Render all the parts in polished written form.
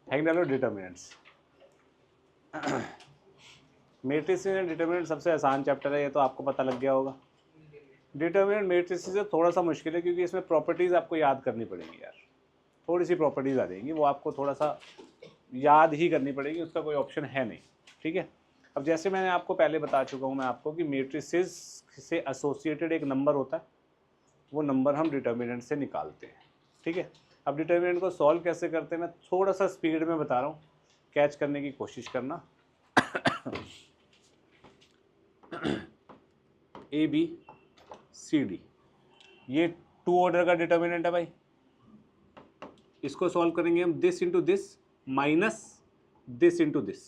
Hang determinants. Matrices and determinant सबसे आसान chapter है, ये तो आपको पता लग गया होगा। डिटर्मिनेंट मैट्रिसेस से थोड़ा सा मुश्किल है क्योंकि इसमें प्रॉपर्टीज़ आपको याद करनी पड़ेंगी यार, थोड़ी सी प्रॉपर्टीज़ आ जाएंगी, वो आपको थोड़ा सा याद ही करनी पड़ेगी, उसका कोई ऑप्शन है नहीं, ठीक है। अब जैसे मैंने आपको पहले बता चुका हूँ मैं आपको कि मैट्रिसेस से एसोसिएटेड एक नंबर होता है, वो नंबर हम डिटर्मिनेंट से निकालते हैं, ठीक है। अब डिटर्मिनेंट को सॉल्व कैसे करते हैं मैं थोड़ा सा स्पीड में बता रहा हूँ, कैच करने की कोशिश करना। ए बी सी डी, ये 2 ऑर्डर का डिटर्मिनेंट है भाई। इसको सॉल्व करेंगे हम this into this minus this into this,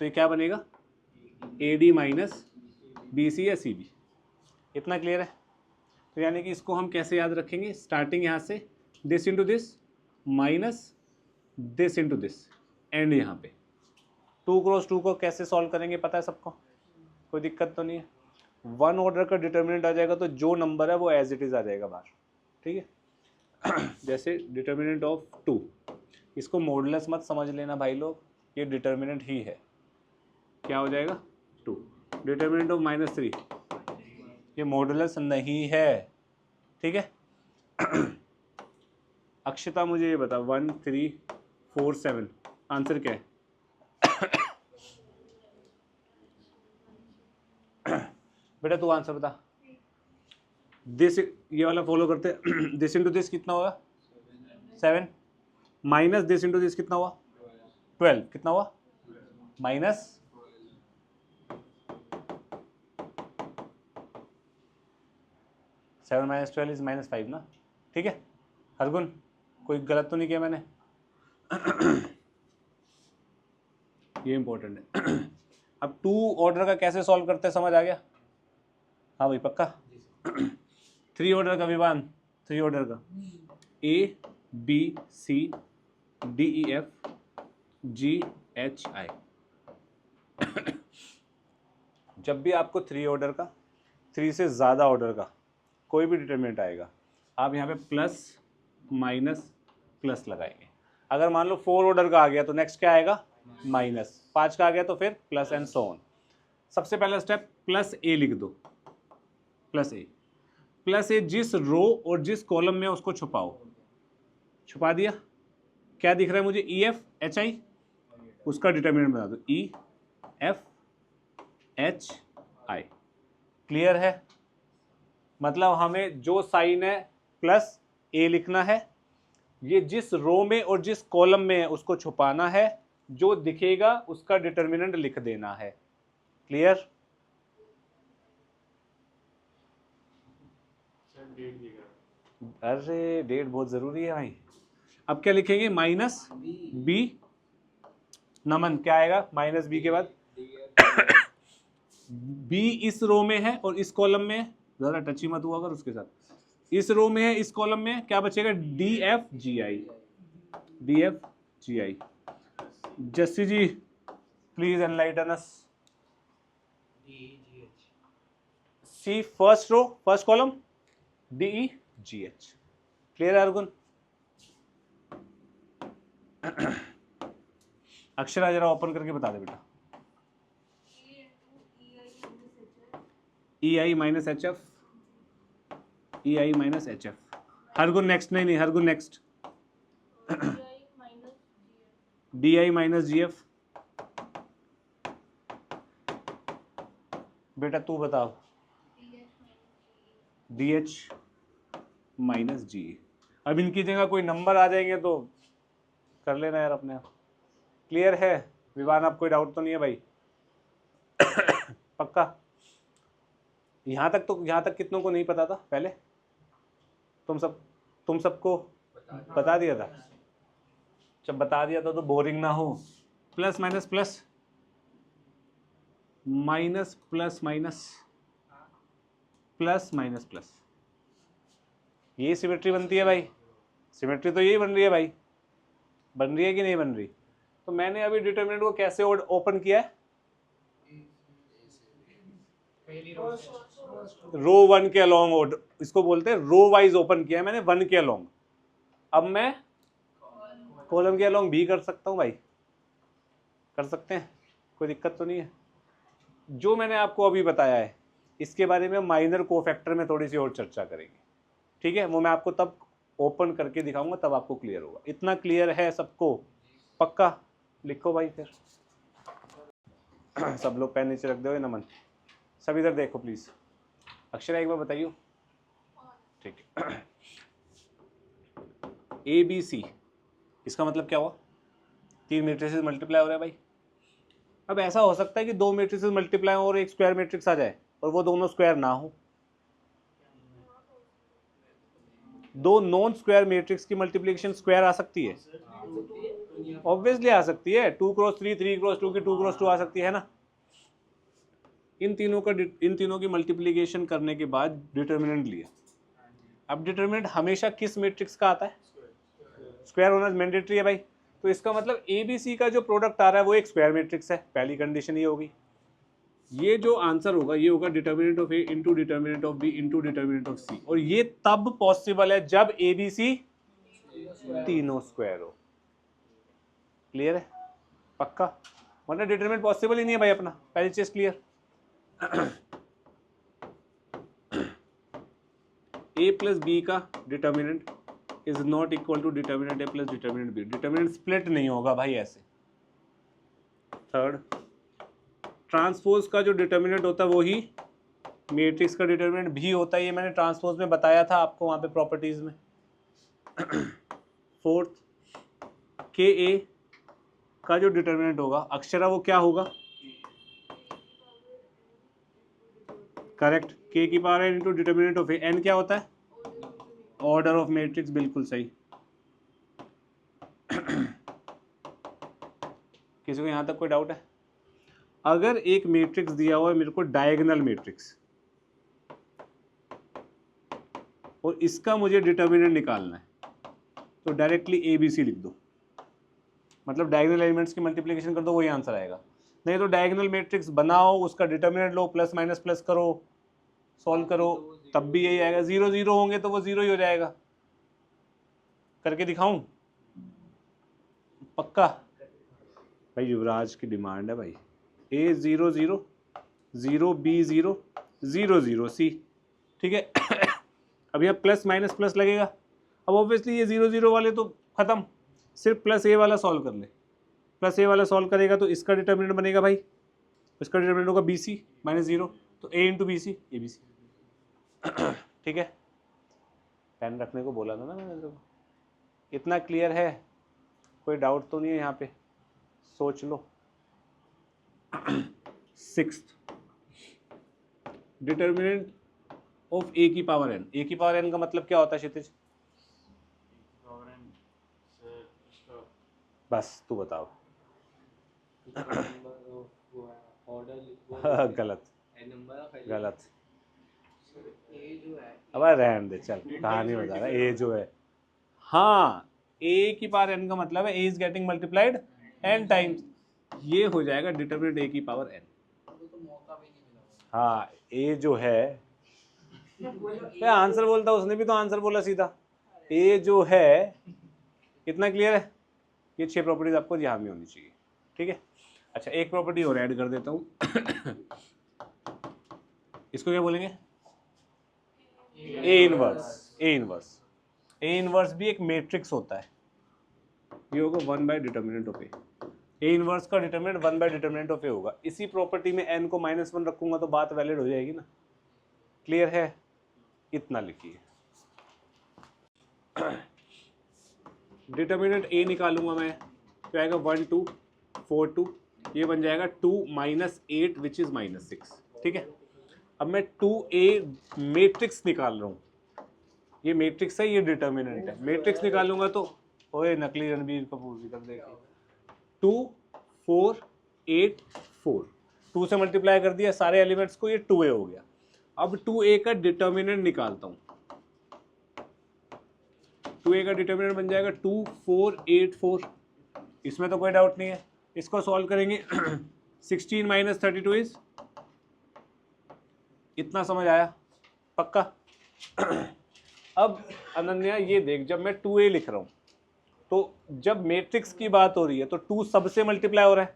तो ये क्या बनेगा A D minus B C या सी बी। इतना क्लियर है? तो यानी कि इसको हम कैसे याद रखेंगे, स्टार्टिंग यहाँ से this into this minus this into this and यहाँ पे 2 क्रॉस 2 को कैसे सॉल्व करेंगे पता है सबको, कोई दिक्कत तो नहीं है। 1 ऑर्डर का डिटर्मिनेंट आ जाएगा तो जो नंबर है वो एज इट इज़ आ जाएगा बाहर, ठीक है। जैसे डिटर्मिनेंट ऑफ 2, इसको मॉडुलस मत समझ लेना भाई लोग, ये डिटर्मिनेंट ही है, क्या हो जाएगा 2। डिटर्मिनेंट ऑफ -3, ये मॉडुलस नहीं है, ठीक है। अक्षता मुझे ये बता 1 3 4 7 आंसर क्या है? बेटा तू आंसर बता। दिस ये वाला फॉलो करते दिस इंटू दिस कितना होगा 7 माइनस दिस इंटू दिस कितना हुआ 12, कितना हुआ माइनस 7 माइनस 12 इज -5 ना, ठीक है। हरगुन कोई गलत तो नहीं किया मैंने? ये इंपॉर्टेंट है। अब 2 ऑर्डर का कैसे सॉल्व करते हैं समझ आ गया? हाँ भाई पक्का। 3 ऑर्डर का विवान, 3 ऑर्डर का A B C D E F G H I. जब भी आपको 3 ऑर्डर का 3 से ज़्यादा ऑर्डर का कोई भी डिटरमिनेंट आएगा, आप यहाँ पे प्लस माइनस प्लस लगाएंगे। अगर मान लो 4 ऑर्डर का आ गया तो नेक्स्ट क्या आएगा माइनस, 5 का आ गया तो फिर प्लस एंड सो ऑन। सबसे पहला स्टेप प्लस ए लिख दो, प्लस ए जिस रो और जिस कॉलम में उसको छुपाओ, छुपा दिया। क्या दिख रहा है मुझे ई एफ एच आई, उसका डिटरमिनेंट बता दो E F H I. Clear है? मतलब हमें जो साइन है प्लस ए लिखना है, ये जिस रो में और जिस कॉलम में है उसको छुपाना है, जो दिखेगा उसका डिटरमिनेंट लिख देना है। क्लियर? अरे डेट बहुत जरूरी है भाई। अब क्या लिखेंगे माइनस बी, नमन क्या आएगा माइनस बी के बाद बी इस रो में है और इस कॉलम में है, ज़्यादा टची मत हुआ अगर उसके साथ, इस रो में है इस कॉलम में है, क्या बचेगा D F G I, D F G I. Jassi ji please enlighten us. C first row first column D E G H. Clear है अर्गुन? अक्षरा जरा ओपन करके बता दे बेटा। E I minus H F, E I minus H F. Hargun next, नहीं Hargun next. D I minus G F. बेटा तू बता डी एच माइनस जी। अब इनकी जगह कोई नंबर आ जाएंगे तो कर लेना यार अपने आप। क्लियर है विवान? आप कोई डाउट तो नहीं है भाई? पक्का? यहाँ तक कितनों को नहीं पता था पहले? तुम सबको बता दिया था? जब बता दिया था तो बोरिंग ना हो। Plus minus plus minus plus minus plus minus plus, ये सिमेट्री बनती है भाई। सिमेट्री तो यही बन रही है भाई, बन रही है कि नहीं बन रही? तो मैंने अभी डिटरमिनेंट को कैसे ओपन किया है, रो 1 के अलोंग, इसको बोलते हैं रो वाइज ओपन किया है मैंने 1 के अलोंग। अब मैं कॉलम के अलॉन्ग भी कर सकता हूँ भाई, कर सकते हैं, कोई दिक्कत तो नहीं है। जो मैंने आपको अभी बताया है इसके बारे में माइनर कोफैक्टर में थोड़ी सी और चर्चा करेंगे, ठीक है। वो मैं आपको तब ओपन करके दिखाऊंगा, तब आपको क्लियर होगा। इतना क्लियर है सबको? पक्का? लिखो भाई फिर। सब लोग पेन नीचे रख दो। नमन, सब इधर देखो प्लीज। अक्षरा एक बार बताइए। ठीक है। ABC, इसका मतलब क्या हुआ? 3 मैट्रिसेस मल्टीप्लाई हो रहा है भाई। अब ऐसा हो सकता है कि 2 मैट्रिसेस मल्टीप्लाई और एक स्क्वायर मैट्रिक्स आ जाए और वो दोनों स्क्वायर ना हो। 2 नॉन स्क्वायर मैट्रिक्स की मल्टीप्लिकेशन स्क्वायर आ सकती है? ऑब्वियसली आ सकती है। 2 क्रॉस 3, 3 क्रॉस 2 की 2 क्रॉस 2 आ सकती है ना। इन तीनों की मल्टीप्लिकेशन करने के बाद डिटर्मिनेंट लिया। अब डिटर्मिनेंट हमेशा किस मैट्रिक्स का आता है? स्क्वायर होना मैंडेटरी है भाई। तो इसका मतलब ABC का जो प्रोडक्ट आ रहा है वो एक स्क्वायर मैट्रिक्स है। पहली कंडीशन ये होगी। ये जो आंसर होगा ये होगा determinant of A into determinant of B into determinant of C। और ये तब पॉसिबल है जब ABC तीनों स्क्वायर हो। क्लियर है? पक्का? वरना डिटर्मिनेंट पॉसिबल ही नहीं है भाई अपना। पहली चीज क्लियर। A प्लस B का determinant is not equal to determinant A plus determinant B। Determinant split नहीं होगा भाई ऐसे। थर्ड, ट्रांसपोज का जो डिटर्मिनेंट होता है वो ही मैट्रिक्स का डिटर्मिनेंट भी होता है। ये मैंने ट्रांसपोज में बताया था आपको वहां पे प्रॉपर्टीज में। फोर्थ, KA का जो डिटर्मिनेंट होगा अक्षरा वो क्या होगा? करेक्ट, K की power n into determinant of A। n क्या होता है? ऑर्डर ऑफ मैट्रिक्स, बिल्कुल सही। किसी को यहां तक कोई डाउट है? अगर एक मैट्रिक्स दिया हुआ है मेरे को, डायगोनल मैट्रिक्स, और इसका मुझे डिटर्मिनेंट निकालना है, तो डायरेक्टली ABC लिख दो। मतलब डायगोनल एलिमेंट्स की मल्टीप्लिकेशन कर दो, वही आंसर आएगा। नहीं तो डायगोनल मैट्रिक्स बनाओ, उसका डिटर्मिनेंट लो, प्लस माइनस प्लस करो, सॉल्व करो, तब भी यही आएगा। 0 0 होंगे तो वो 0 ही हो जाएगा। करके दिखाऊं? पक्का? भाई युवराज की डिमांड है भाई। A 0 0 0 B 0 0 0 C। ठीक है। अब यहाँ प्लस माइनस प्लस लगेगा। अब ऑब्वियसली ये 0 0 वाले तो खत्म, सिर्फ प्लस A वाला सॉल्व कर ले। प्लस A वाला सॉल्व करेगा तो इसका डिटर्मिनेंट बनेगा भाई, इसका डिटर्मिनेंट होगा BC माइनस 0, तो A इंटू BC ABC। ठीक है, पेन रखने को बोला था ना मैंने तेरे को। इतना क्लियर है? कोई डाउट तो नहीं है यहाँ पे? सोच लो। सिक्स्थ, डिटर्मिनेंट ऑफ A की पावर n। A की पावर n का मतलब क्या होता है क्षितिज? बस तू बताओ। गलत गलत। अब रहने दे, चल कहानी बता रहा। A जो है, हाँ, A की पावर n का मतलब है A is getting multiplied n times. ये हो जाएगा डिटर्मिनेंट A की पावर n। हाँ, A जो है, आंसर बोलता, उसने भी तो आंसर बोला सीधा। A जो है, कितना क्लियर है? ये 6 प्रॉपर्टीज आपको ध्यान में होनी चाहिए। ठीक है। अच्छा, एक प्रॉपर्टी और ऐड कर देता हूँ। इसको क्या बोलेंगे? A inverse. A inverse, A inverse भी एक मैट्रिक्स होता है। ये होगा 1 by determinant of A। A inverse का determinant 1 by determinant of A होगा। इसी प्रॉपर्टी में n को -1 रखूंगा तो बात वैलिड हो जाएगी ना। क्लियर है? इतना लिखिए। डिटर्मिनेंट A निकालूंगा मैं, तो आएगा 1 2 4 2। ये बन जाएगा 2 माइनस 8 विच इज -6। ठीक है। अब मैं 2A मैट्रिक्स निकाल रहा हूँ। ये मैट्रिक्स है, ये डिटर्मिनेंट है। मैट्रिक्स निकालूंगा तो, ओए नकली रणबीर कपूर इधर देखिए, 2 4 8 4, 2 से मल्टीप्लाई कर दिया सारे एलिमेंट्स को, ये 2A हो गया। अब 2A का डिटर्मिनेंट निकालता हूँ। 2A का डिटर्मिनेंट बन जाएगा 2 4 8 4। इसमें तो कोई डाउट नहीं है। इसको सॉल्व करेंगे। 16 माइनस 32 इज, इतना समझ आया? पक्का? अब अनन्या ये देख, जब मैं 2A लिख रहा हूँ तो जब मैट्रिक्स की बात हो रही है तो 2 सबसे मल्टीप्लाई हो रहा है,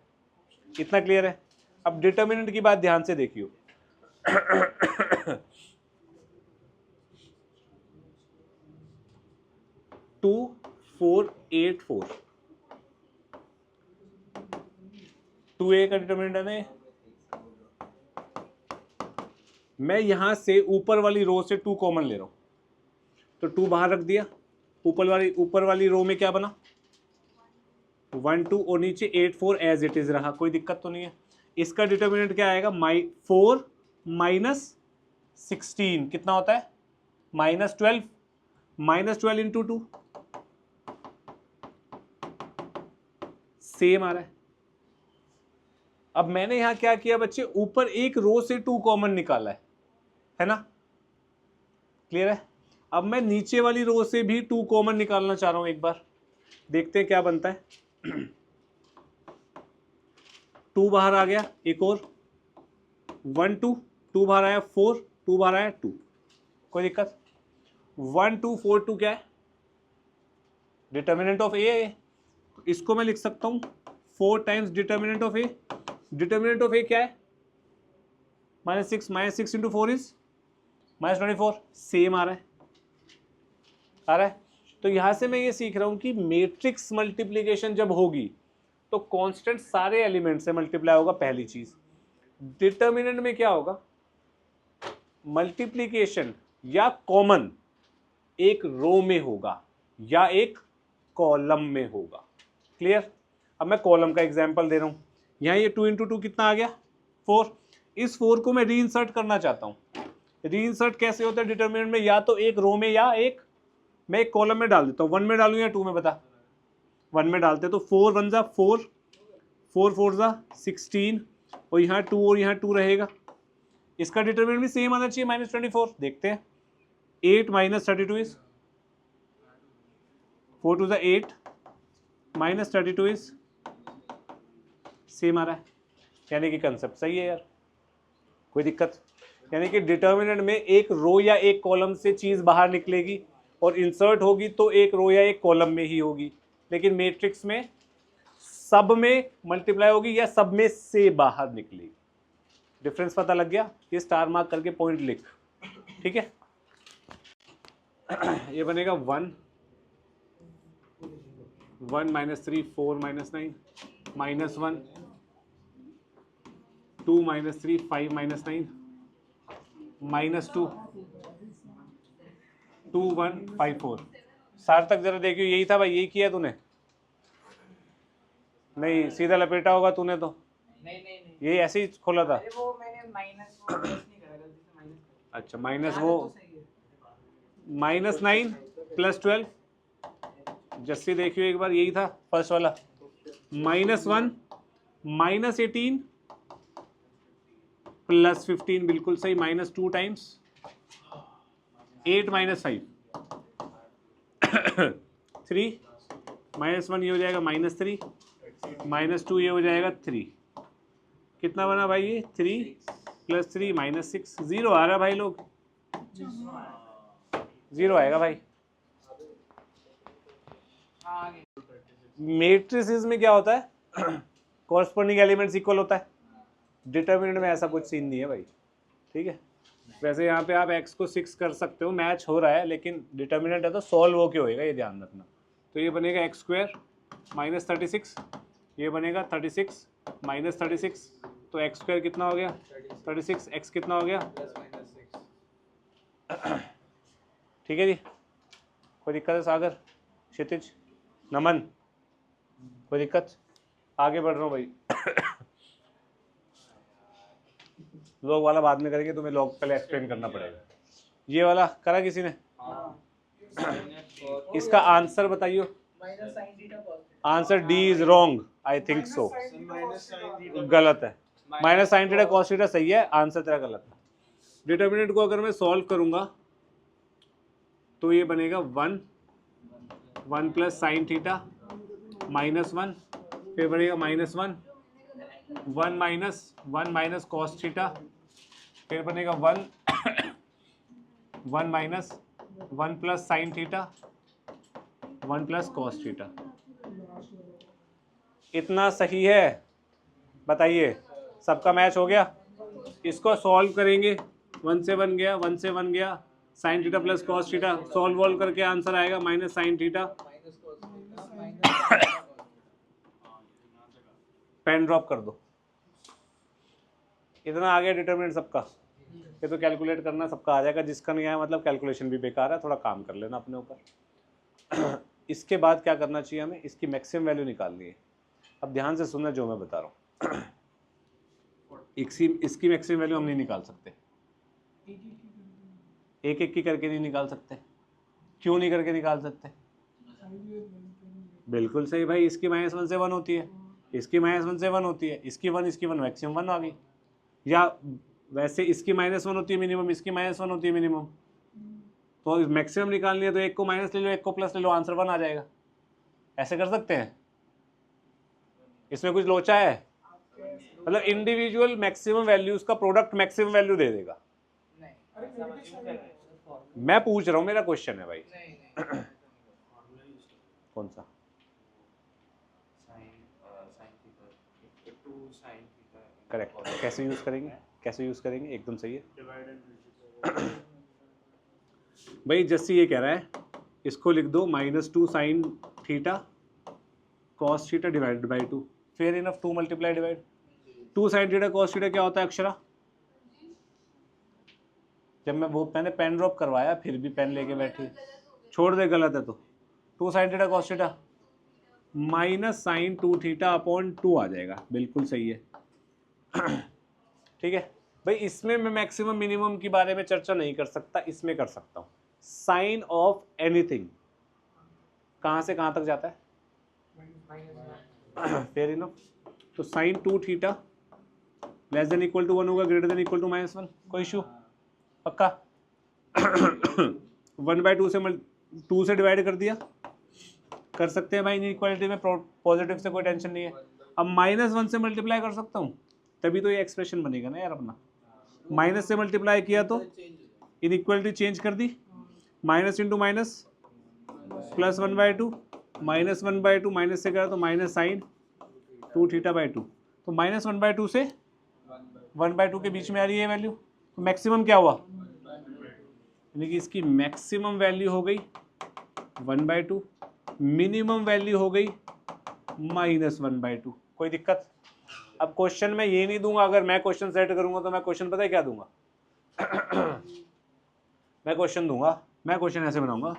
इतना क्लियर है। अब डिटर्मिनेंट की बात ध्यान से देखियो। 2 4 8 4 2a का डिटर्मिनेंट है ना। मैं यहां से ऊपर वाली रो से 2 कॉमन ले रहा हूं, तो 2 बाहर रख दिया। ऊपर वाली रो में क्या बना 1 2 और नीचे 8 4 एज इट इज रहा, कोई दिक्कत तो नहीं है। इसका डिटर्मिनेंट क्या आएगा 4 माइनस 16 कितना होता है -12, -12 इंटू 2 सेम आ रहा है। अब मैंने यहां क्या किया बच्चे, ऊपर एक रो से 2 कॉमन निकाला है ना, क्लियर है। अब मैं नीचे वाली रो से भी 2 कॉमन निकालना चाह रहा हूं, एक बार देखते हैं क्या बनता है। 2 बाहर आ गया, एक और 1 2 2 बाहर आया 4 2 बाहर आया 2, कोई दिक्कत। 1 2 4 2 क्या है डिटर्मिनेंट ऑफ ए, इसको मैं लिख सकता हूं 4 times determinant of A. Determinant of A क्या है -6, -6 इंटू 4 इज -24, सेम आ रहा है। तो यहां से मैं ये सीख रहा हूं कि मैट्रिक्स मल्टीप्लीकेशन जब होगी तो कांस्टेंट सारे एलिमेंट से मल्टीप्लाई होगा, पहली चीज। डिटर्मिनेंट में क्या होगा, मल्टीप्लीकेशन या कॉमन एक रो में होगा या एक कॉलम में होगा, क्लियर। अब मैं कॉलम का एग्जांपल दे रहा हूं, यहां ये 2 इंटू 2 कितना आ गया 4। इस 4 को मैं रीइंसर्ट करना चाहता हूं। रीइंसर्ट कैसे होता है डिटर्मिनेंट में, या तो एक रो में या मैं एक कॉलम में डाल देता हूं। 1 में डालूं या 2 में, बता। 1 में डालते तो 4 1 जा 4 4 4 जा 16 और यहाँ 2 और यहाँ 2 रहेगा। इसका डिटर्मिनेंट भी सेम आना चाहिए -24। देखते हैं 8 - 32 इज 4 2 जा 8 -32 इज सेम आ रहा है, यानी कि कंसेप्ट सही है यार, कोई दिक्कत। यानी कि डिटर्मिनेंट में एक रो या एक कॉलम से चीज बाहर निकलेगी और इंसर्ट होगी तो एक रो या एक कॉलम में ही होगी, लेकिन मैट्रिक्स में सब में मल्टीप्लाई होगी या सब में से बाहर निकलेगी। डिफरेंस पता लग गया, ये स्टार मार्क करके पॉइंट लिख, ठीक है। ये बनेगा 1 1 -3 4 -9 -1 2 -3 5 -9 -2 2 1 5 4। सार्थक जरा देखियो, यही था भाई, यही किया तूने? नहीं, सीधा लपेटा होगा तूने तो। नहीं यही ऐसे ही खोला था। वो मैंने माइनस वो प्लस नहीं करा, गलती से माइनस करा। अच्छा, माइनस वो -9 + 12। जस्सी देखियो एक बार, यही था फर्स्ट वाला। -1 -18 + 15, बिल्कुल सही। -2 टाइम्स 8 - 5 3 -1 ये हो जाएगा -3 -2 ये हो जाएगा 3। कितना बना भाई ये 3 + 3 -6, 0 आ रहा भाई लोग, 0 आएगा भाई। मैट्रिसेस में क्या होता है कॉरस्पॉन्डिंग एलिमेंट्स इक्वल होता है। डिटर्मिनेंट में ऐसा कुछ सीन नहीं है भाई, ठीक है। वैसे यहाँ पे आप x को 6 कर सकते हो, मैच हो रहा है, लेकिन डिटर्मिनेंट है तो सॉल्व होके होएगा, ये ध्यान रखना। तो ये बनेगा x² -36, ये बनेगा 36 -36, तो x² कितना हो गया 36, x कितना हो गया ठीक है जी। कोई दिक्कत है सागर, क्षितिज, नमन, कोई दिक्कत? आगे बढ़ रहा हूँ भाई। लॉग वाला बाद में करेंगे, तुम्हें लॉग पहले एक्सप्लेन करना पड़ेगा। ये वाला करा किसी ने? इसका आंसर बताइयो। Answer D is wrong, I think so, गलत है। -sin cos θ सही है, आंसर तेरा गलत है। डिटर्मिनेंट को अगर मैं सॉल्व करूंगा तो ये बनेगा 1 1 + sin θ -1, फिर बनेगा -1 1 - cos θ, फिर बनेगा 1 1 - 1 + sin θ 1 प्लस कॉस थीटा। इतना सही है? बताइए, सबका मैच हो गया? इसको सॉल्व करेंगे, 1 से 1 गया, 1 से 1 गया, sine theta plus cos theta, solve वॉल्व करके आंसर आएगा minus sine theta. Pen drop कर दो। इतना आ गया डिटरमिनेंट सबका। ये तो कैलकुलेट करना सबका आ जाएगा, जिसका नहीं आया मतलब कैलकुलेशन भी बेकार है, थोड़ा काम कर लेना अपने ऊपर। इसके बाद क्या करना चाहिए हमें, इसकी मैक्सिमम वैल्यू निकालनी है। अब ध्यान से सुनना जो मैं बता रहा हूँ। इसकी मैक्सिमम वैल्यू हम नहीं निकाल सकते, एक एक की करके नहीं निकाल सकते। क्यों नहीं करके निकाल सकते? बिल्कुल सही भाई, इसकी -1 से 1 होती है, इसकी -1 से 1 होती है, इसकी 1 मैक्सिमम 1 आ गई। या वैसे इसकी -1 होती है मिनिमम, इसकी -1 होती है मिनिमम। तो मैक्सिमम निकालनी है तो एक को माइनस ले लो, एक को प्लस ले लो, आंसर 1 आ जाएगा। ऐसे कर सकते हैं? इसमें कुछ लोचा है? मतलब इंडिविजुअल मैक्सिमम वैल्यूज का प्रोडक्ट मैक्सिमम वैल्यू दे देगा। मैं पूछ रहा हूँ, मेरा क्वेश्चन है भाई। कौन सा? करेक्ट। कैसे यूज करेंगे, कैसे यूज करेंगे? एकदम सही है भाई। जैसे ये कह रहा है, इसको लिख दो -2 sine theta cos theta divided by 2। Fair enough, 2 multiply divide 2 sine theta cos theta क्या होता है अक्षरा? जब मैं मैंने पेन ड्रॉप करवाया फिर भी पेन लेके बैठी। छोड़ दे, गलत है तो। 2 sine theta cos theta minus sine 2 theta upon 2 आ जाएगा। बिल्कुल सही है। ठीक है भाई। इसमें मैं मैक्सिमम मिनिमम के बारे में चर्चा नहीं कर सकता, इसमें कर सकता हूं। साइन ऑफ एनीथिंग कहां से कहां तक जाता है? Fair enough. तो sine 2 theta less than equal to 1 होगा, ग्रेटर देन इक्वल टू -1। कोई इशू? पक्का? 1/2 से 2 से डिवाइड कर दिया, कर सकते हैं भाई। इनइक्वालिटी में पॉजिटिव से कोई टेंशन नहीं है। अब -1 से मल्टीप्लाई कर सकता हूँ, तभी तो ये एक्सप्रेशन बनेगा ना यार अपना। माइनस से मल्टीप्लाई किया तो इनइक्वालिटी चेंज कर दी, minus into minus plus 1/2, -1/2 minus से करा तो माइनस साइन 2 थीटा बाई 2। तो -1/2 से 1/2 के बीच में आ रही है वैल्यू। तो मैक्सिमम क्या हुआ? यानी कि इसकी मैक्सिमम वैल्यू हो गई 1/2, मिनिमम वैल्यू हो गई -1/2। कोई दिक्कत? अब क्वेश्चन में ये नहीं दूंगा। अगर मैं क्वेश्चन सेट करूंगा तो मैं क्वेश्चन पता है क्या दूंगा? मैं क्वेश्चन ऐसे बनाऊंगा,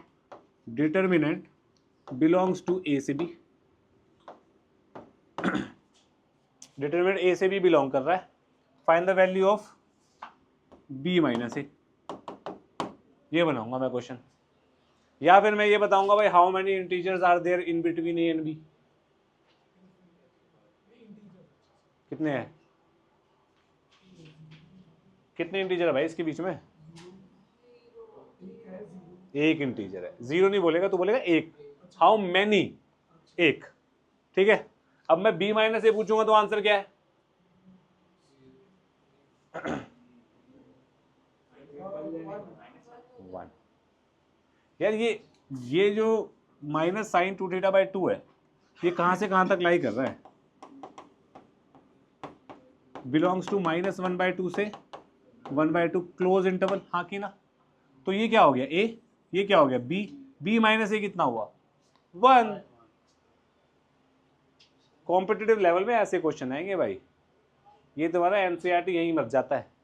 डिटरमिनेंट बिलोंग्स टू ए से बी। डिटरमिनेंट ए से बी बिलोंग कर रहा है, find the value of B minus A. ये बनाऊंगा मैं क्वेश्चन। या फिर मैं ये बताऊंगा भाई, how many integers are there in between A and B? कितने हैं? कितने इंटीजर है भाई इसके बीच में? एक इंटीजर है। 0 नहीं बोलेगा, तो बोलेगा एक। How many? एक। ठीक है। अब मैं b माइनस ए पूछूंगा तो आंसर क्या है? वन। यार ये जो माइनस साइन 2 थीटा बाई 2 है, ये कहां से कहां तक लाई कर रहा है? बिलोंग्स टू -1/2 से 1/2 क्लोज इंटरवल। हाँ की ना? तो ये क्या हो गया? a। ये क्या हो गया? b माइनस ए कितना हुआ? 1। कॉम्पिटिटिव लेवल में ऐसे क्वेश्चन आएंगे भाई। ये तुम्हारा एनसीईआरटी यहीं मर जाता है।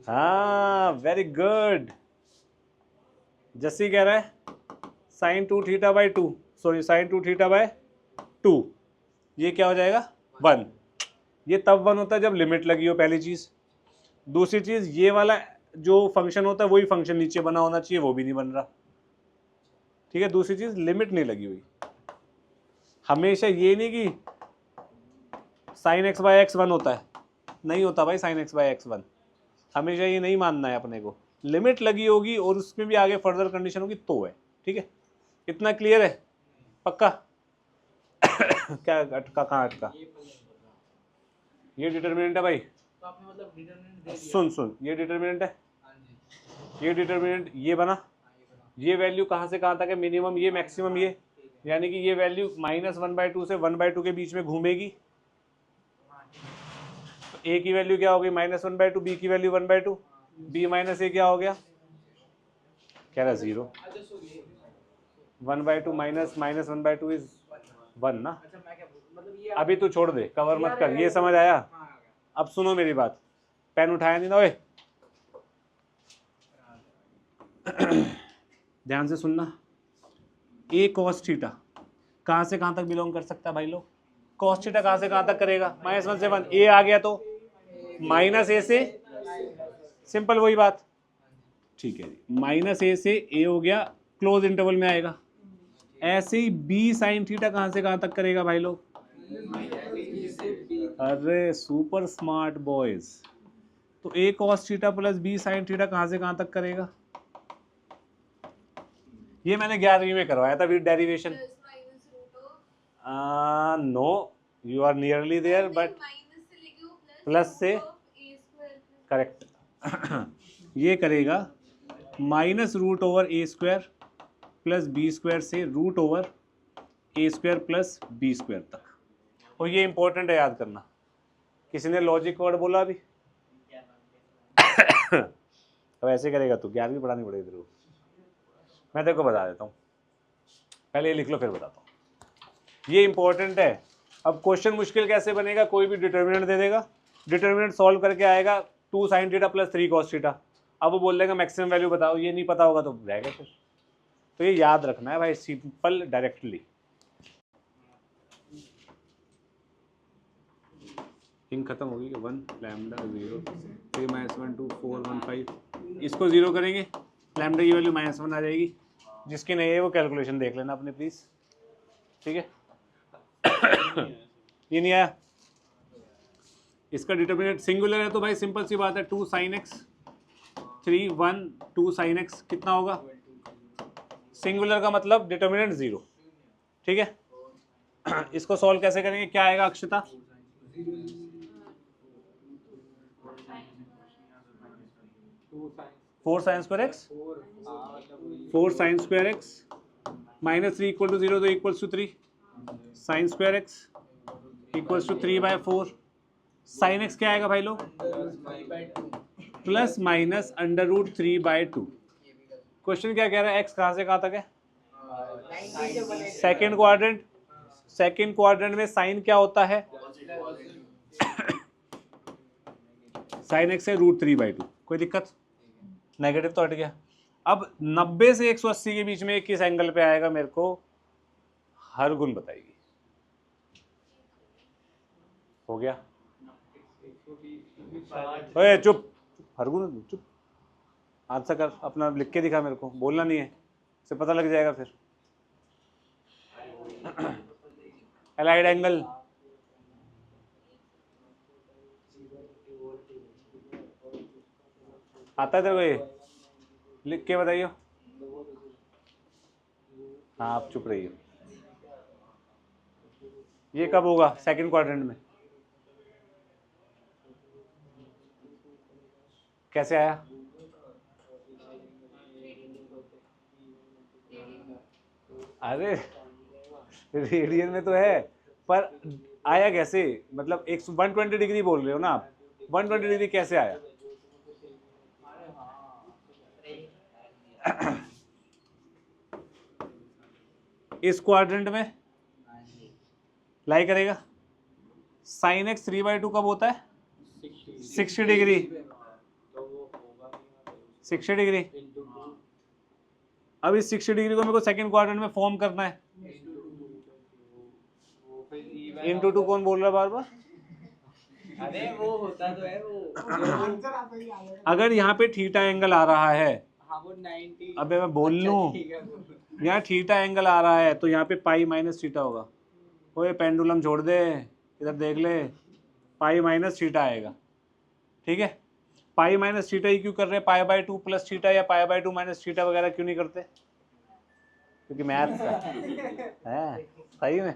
हाँ, वेरी गुड। जस्सी कह रहा है sine 2 theta by 2, sorry sine 2 theta by 2, ये क्या हो जाएगा? 1। ये तब 1 होता है जब लिमिट लगी हो, पहली चीज। दूसरी चीज, ये वाला जो फंक्शन होता है वही फंक्शन नीचे बना होना चाहिए, वो भी नहीं बन रहा। ठीक है। दूसरी चीज, लिमिट नहीं लगी हुई। हमेशा ये नहीं कि साइन x बाई x 1 होता है, नहीं होता भाई साइन x बाई x 1। हमेशा ये नहीं मानना है अपने को। लिमिट लगी होगी और उसमें भी आगे फर्दर कंडीशन होगी तो है। ठीक है। इतना क्लियर है? पक्का? क्या अटका? कहाँ अटका? ये डिटरमिनेंट है भाई। तो आपने मतलब डिटरमिनेंट दे दिया। सुन ये डिटर्मिनेंट है, हाँ जी। ये डिटर्मिनेंट ये बना, हाँ, ये बना। ये वैल्यू कहाँ से कहाँ तक है, मिनिमम ये मैक्सिमम ये, ठीक है। यानी कि ये वैल्यू -1/2 से 1/2 के बीच में घूमेगी। हाँ, ठीक है। तो ए की वैल्यू क्या हो गई -1/2, बी की वैल्यू 1/2, बी माइनस ए क्या हो गया, कह रहा 0। अच्छा सॉरी 1/2 माइनस -1/2 इज 1 ना। अच्छा मैं क्या बोल मतलब ये अभी तू छोड़ दे, कवर मत कर, ये समझ आया। हाँ आ गया। अब सुनो मेरी बात, पेन उठाया नहीं ना ओए, ध्यान से सुनना। ए कॉस थीटा कहाँ से कहाँ तक बिलोंग कर सकता है भाई लोग, कॉस थीटा कहाँ से कहाँ तक करेगा, -1 से 1, ए आ गया तो -a से, सिंपल वही बात, ठीक है जी, -a से a हो गया, क्लोज इंटरवल में आएगा। ऐसे ही बी साइन थीटा कहाँ से कहाँ तक करेगा भाई लोग, अरे सुपर स्मार्ट बॉयज, तो a cos theta plus b sine theta कहाँ से कहाँ तक करेगा, ये मैंने 11वीं में करवाया था with derivation. No you are nearly there but plus से करेक्ट ये करेगा -√/a² प्लस b² से √/a² प्लस b² तक। और ये इंपॉर्टेंट है याद करना। किसी ने लॉजिक वर्ड बोला अभी अब ऐसे करेगा तो 11वीं पढ़ानी पड़ेगी तेरे को, मैं तेरे को बता देता हूँ, पहले ये लिख लो फिर बताता हूँ, ये इंपॉर्टेंट है। अब क्वेश्चन मुश्किल कैसे बनेगा, कोई भी डिटर्मिनेंट दे देगा, डिटर्मिनेंट सॉल्व करके आएगा 2 sin theta plus 3 cos theta, अब वो बोल देगा मैक्सिमम वैल्यू बताओ, ये नहीं पता होगा तो रहेगा फिर। तो ये याद रखना है भाई, सिंपल डायरेक्टली। इंक खत्म होगी 1 लैम्डा 0 3 -1 2 4 1 5, इसको 0 करेंगे, लैम्डा की वैल्यू -1 आ जाएगी। जिसकी नहीं है वो कैलकुलेशन देख लेना अपने प्लीज, ठीक है। ये नहीं आया, इसका डिटर्मिनेंट सिंगुलर है तो भाई सिंपल सी बात है, 2 sin x 3 1 2 sin x कितना होगा, सिंगुलर का मतलब डिटर्मिनेंट 0, ठीक है। इसको सॉल्व कैसे करेंगे, क्या आएगा अक्षता, 4 sin² x 4 sin² x -3 = 0 तो equals to 3 sin² x equals to 3/4, sin x क्या आएगा भाई लोग, प्लस माइनस √3/2। क्वेश्चन क्या कह रहा है, x कहाँ से कहाँ तक है, सेकेंड क्वाड्रेंट, सेकेंड क्वाड्रेंट में साइन क्या होता है, sin x है √3/2, कोई दिक्कत, नेगेटिव तो हट गया। अब 90 से 180 के बीच में किस एंगल पे आएगा मेरे को हर गुण बताएगी, हो गया, ओए चुप, हर गुण चुप, आंसर कर अपना, लिख के दिखा मेरे को, बोलना नहीं है, से पता लग जाएगा फिर। एलाइड एंगल आता है तेरे को, ये लिख के बताइए। हाँ आप चुप रहिए, ये कब होगा सेकंड क्वाड्रेंट में, कैसे आया, अरे रेडियन में तो है पर आया कैसे, मतलब 120 डिग्री बोल रहे हो ना आप, 120 डिग्री कैसे आया, इस क्वाड्रेंट में लाई करेगा। साइन x 3/2 कब होता है, 60 डिग्री, 60 डिग्री। अब इस 60 डिग्री को मेरे को सेकंड क्वाड्रेंट में फॉर्म करना है, इंटू 2 कौन बोल रहा है बार बार, अरे वो होता तो है वो अगर यहाँ पे थीटा एंगल आ रहा है, हाँ वो 90, अबे मैं बोल लूँ, ठीक है वो। यहाँ थीटा एंगल आ रहा है तो यहाँ पे पाई माइनस थीटा होगा, ओए पेंडुलम छोड़ दे, इधर देख ले, पाई माइनस थीटा आएगा, ठीक है। पाई माइनस थीटा ही क्यों कर रहे हैं, π/2 प्लस थीटा या π/2 माइनस थीटा वगैरह क्यों नहीं करते, क्योंकि मैथ है सही में,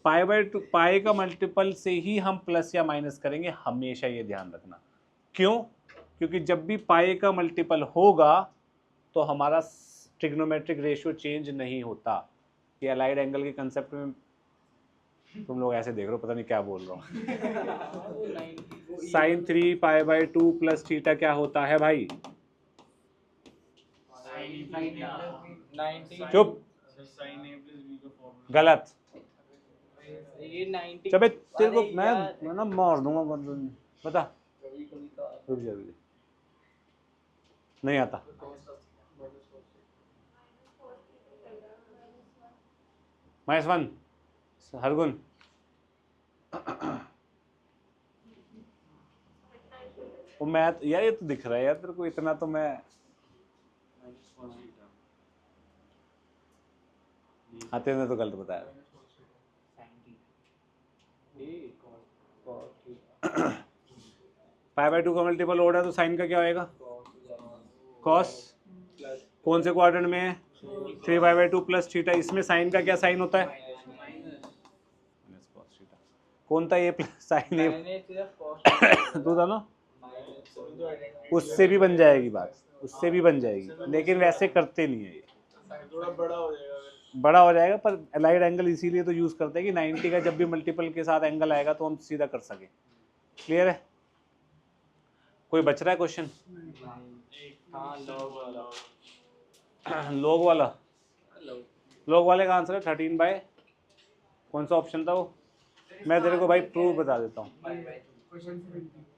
पाई का मल्टीपल से ही हम प्लस या माइनस करेंगे, हमेशा ये ध्यान रखना। क्यों? क्योंकि जब भी पाई का मल्टीपल होगा तो हमारा ट्रिग्नोमेट्रिक रेशियो चेंज नहीं होता। ये अलाइड एंगल के कंसेप्ट में तुम लोग ऐसे देख रहे हो, पता नहीं क्या बोल रहा हूँ। साइन 3π/2 प्लस थीटा क्या होता है भाई? चुप, गलत। ये 90 चबे तेरे को अरे मैं यार, मैं ना मार दूंगा, बता। रुक जा, नहीं आता। -1 हरगुन। वो मैथ यार, ये तो दिख रहा है यार तेरे को, इतना तो मैं। हाँ तेरे तो गलत बताया। π/2 का मल्टीपल हो रहा है तो साइन का क्या होएगा? कॉस। कौन से क्वाड्रेंट में है? 3π/2 प्लस थीटा। इसमें साइन का क्या साइन होता है? कौन था ये प्लस साइन? तो था ना, उससे भी बन जाएगी बात, उससे भी बन जाएगी, लेकिन वैसे करते नहीं है ये। बड़ा हो जाएगा, पर अलाइड एंगल इसीलिए तो यूज करते हैं कि 90 का जब भी मल्टीपल के साथ एंगल आएगा तो हम सीधा कर सके। क्लियर है? कोई बच रहा है क्वेश्चन? लॉग वाला, लॉग वाले का आंसर है 13 कौन सा ऑप्शन था वो? मैं तेरे को भाई प्रूफ बता देता हूँ।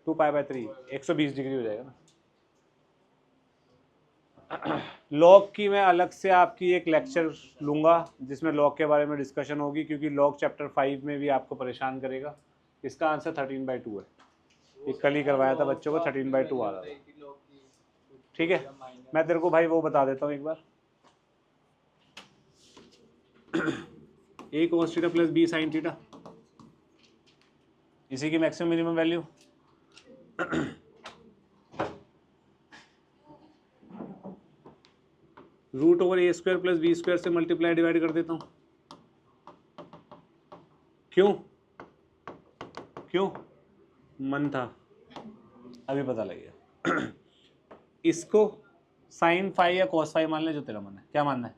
2π/3 120 डिग्री हो जाएगा ना। लॉग की मैं अलग से आपकी एक लेक्चर लूंगा जिसमें लॉग के बारे में डिस्कशन होगी, क्योंकि लॉग चैप्टर 5 में भी आपको परेशान करेगा। इसका आंसर 13/2 है। ये कल ही करवाया था बच्चों को, 13/2 आ रहा था। ठीक है, मैं तेरे को भाई वो बता देता हूँ एक बार। a cos theta plus b sin theta, इसी की maximum minimum value. √a² plus b² से मल्टीप्लाई डिवाइड कर देता हूँ। क्यों? क्यों? मन था, अभी पता लगेगा। इसको साइन फाई या कॉस फाई मान ले, जो तेरा मन है। क्या मानना है?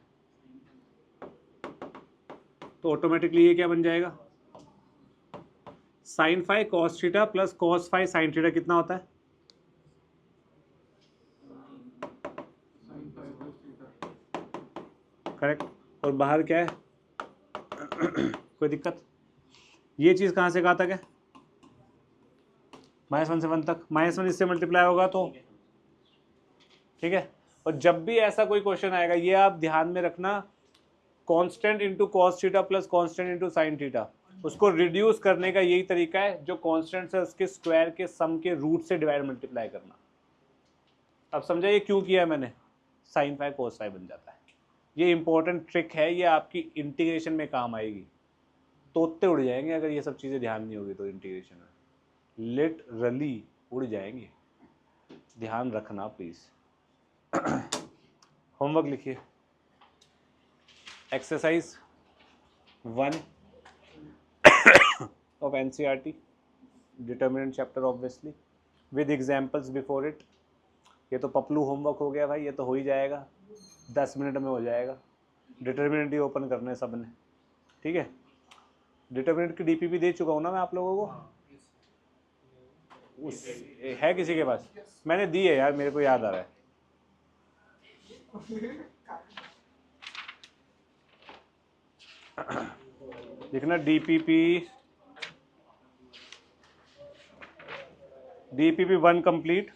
तो ऑटोमेटिकली ये क्या बन जाएगा? Sine phi cos theta plus cos phi sine theta कितना होता है? करेक्ट। और बाहर क्या है? कोई दिक्कत? ये चीज कहां से कहां तक है? -1 से 1 तक। -1 इससे मल्टीप्लाई होगा तो ठीक है। और जब भी ऐसा कोई क्वेश्चन आएगा, ये आप ध्यान में रखना, constant into cos theta plus constant into sine theta, उसको रिड्यूस करने का यही तरीका है, जो कांस्टेंट है उसके स्क्वायर के सम के रूट से डिवाइड मल्टीप्लाई करना। अब समझा ये क्यों किया है मैंने? साइन फाई कोस फाई बन जाता है। ये इंपॉर्टेंट ट्रिक है, ये आपकी इंटीग्रेशन में काम आएगी। तोते उड़ जाएंगे अगर ये सब चीज़ें ध्यान नहीं होगी तो इंटीग्रेशन में लिटरली उड़ जाएंगे। ध्यान रखना प्लीज। होमवर्क लिखिए। Exercise 1 of NCERT, determinant chapter obviously with examples before it. ये तो पपलू होमवर्क हो गया भाई, ये तो हो ही जाएगा, 10 मिनट में हो जाएगा। डिटर्मिनेंट ही ओपन करने सब ने, ठीक है। डिटर्मिनेंट की डीपीपी दे चुका हूँ ना मैं आप लोगों को। उस है किसी के पास? मैंने दी है यार, मेरे को याद आ रहा है। लिखना डीपीपी 1 कंप्लीट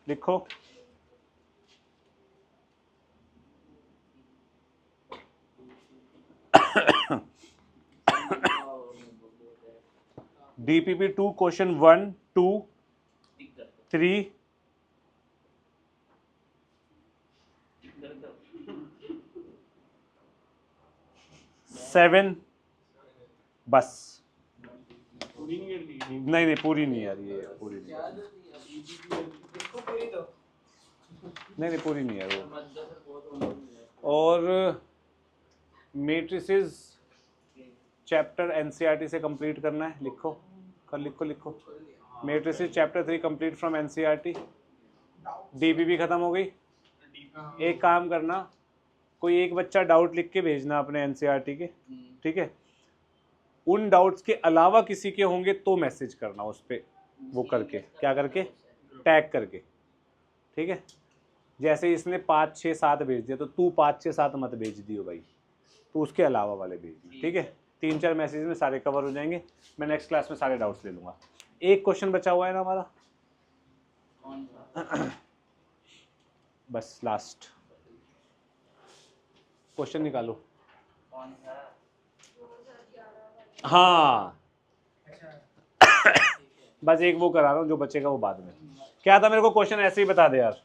लिखो। डीपीपी 2 क्वेश्चन 1 2 3 7 बस। नहीं पूरी नहीं यार, ये पूरी नहीं, नहीं पूरी नहीं है वो। और मेट्रिसेस चैप्टर एनसीईआरटी से कंप्लीट करना है, लिखो लिखो। Matrices chapter 3 complete from NCERT. DPP खत्म हो गई। एक काम करना, कोई एक बच्चा डाउट लिख के भेजना अपने एनसीईआरटी के, ठीक है। उन डाउट्स के अलावा किसी के होंगे तो मैसेज करना उस पर, वो करके, क्या करके, टैग करके, ठीक है। जैसे इसने 5 6 7 भेज दिया तो तू 5 6 7 मत भेज दियो भाई, तो उसके अलावा वाले भेज दियो, ठीक है। 3-4 मैसेज में सारे कवर हो जाएंगे। मैं नेक्स्ट क्लास में सारे डाउट्स ले लूँगा। एक क्वेश्चन बचा हुआ है ना हमारा, बस लास्ट क्वेश्चन निकालो। हाँ बस एक वो करा रहा हूँ, जो बचेगा वो बाद में। क्या था, मेरे को क्वेश्चन ऐसे ही बता दे यार।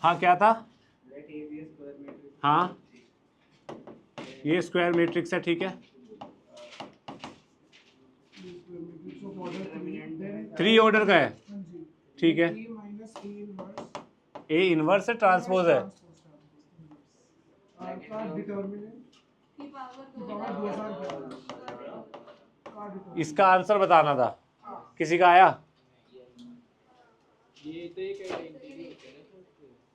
हाँ क्या था, हाँ ये स्क्वायर मैट्रिक्स है, ठीक है। 3 ऑर्डर का है, ठीक है। ए इनवर्स है, ट्रांसपोज है। इसका आंसर बताना था, किसी का आया? ये तो एक आइडेंटिटी होता है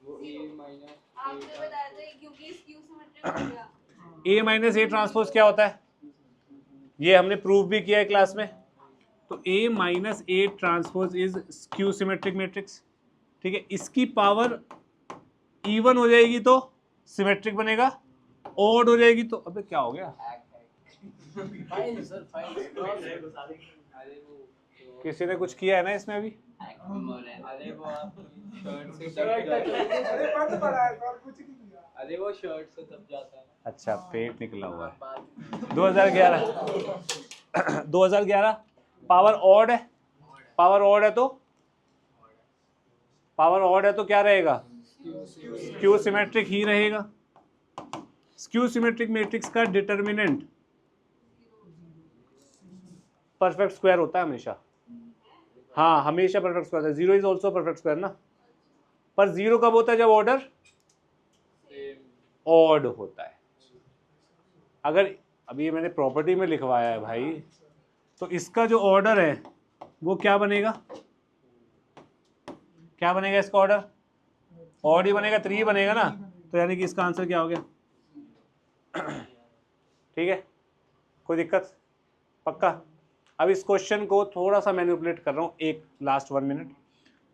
वो a माइनस आपने बताया था क्योंकि स्क्यू सिमेट्रिक हो गया। ए माइनस ए ट्रांसपोज क्या होता है, ये हमने प्रूव भी किया है क्लास में। तो A minus A transpose is skew symmetric matrix, ठीक है। इसकी पावर इवन हो जाएगी तो सिमेट्रिक बनेगा, ऑड हो जाएगी तो, अबे क्या हो गया, फाइल सर फाइल किसी ने कुछ किया है ना इसमें अभी? अरे वो आप शर्ट से अरे बंद पड़ा है और कुछ नहीं किया। अरे वो शर्ट से दब जाता है। अच्छा पेट निकला हुआ है। 2011 पावर ऑड है, पावर ऑड है तो क्या रहेगा, स्क्यू सिमेट्रिक ही रहेगा। स्क्यू सिमेट्रिक मैट्रिक्स का डिटर्मिनेंट परफेक्ट स्क्वायर होता है हमेशा। हाँ हमेशा परफेक्ट स्क्वायर है। 0 इज ऑल्सो परफेक्ट स्क्वायर ना, पर 0 कब होता है, जब ऑर्डर ऑड होता है। अगर अभी मैंने प्रॉपर्टी में लिखवाया है भाई, तो इसका जो ऑर्डर है वो क्या बनेगा, क्या बनेगा इसका ऑर्डर, ऑड ही बनेगा, 3 बनेगा ना। तो यानी कि इसका आंसर क्या हो गया, ठीक है। कोई दिक्कत, पक्का। अब इस क्वेश्चन को थोड़ा सा मैनिपुलेट कर रहा हूँ, एक लास्ट 1 मिनट।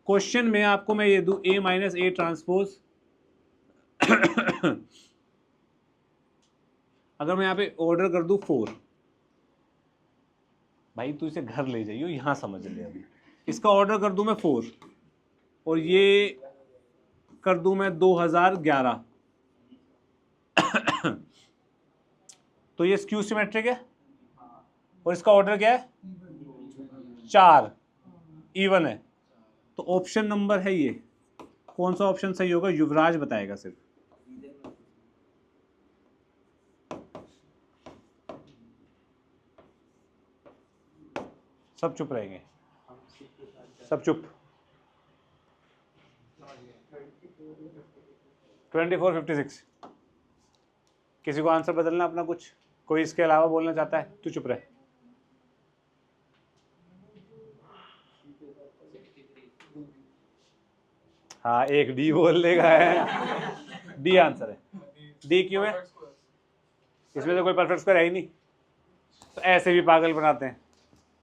क्वेश्चन में आपको मैं ये दूं ए माइनस ए ट्रांसपोज, अगर मैं यहाँ पे ऑर्डर कर दूं 4, भाई तू इसे घर ले जाइयो, यहाँ समझ ले। अभी इसका ऑर्डर कर दूं मैं 4 और ये कर दूं मैं 2011, तो ये स्क्यू सिमेट्रिक है। और इसका ऑर्डर क्या है, 4, इवन है। तो ऑप्शन नंबर है ये, कौन सा ऑप्शन सही होगा, युवराज बताएगा सिर्फ। सब चुप रहेंगे, सब चुप। 2456। किसी को आंसर बदलना अपना कुछ, कोई इसके अलावा बोलना चाहता है, तू चुप रहे। हाँ एक डी बोल देगा है, डी आंसर है। डी क्यों है, इसमें तो कोई परफेक्ट स्क्वायर है ही नहीं, तो ऐसे भी पागल बनाते हैं।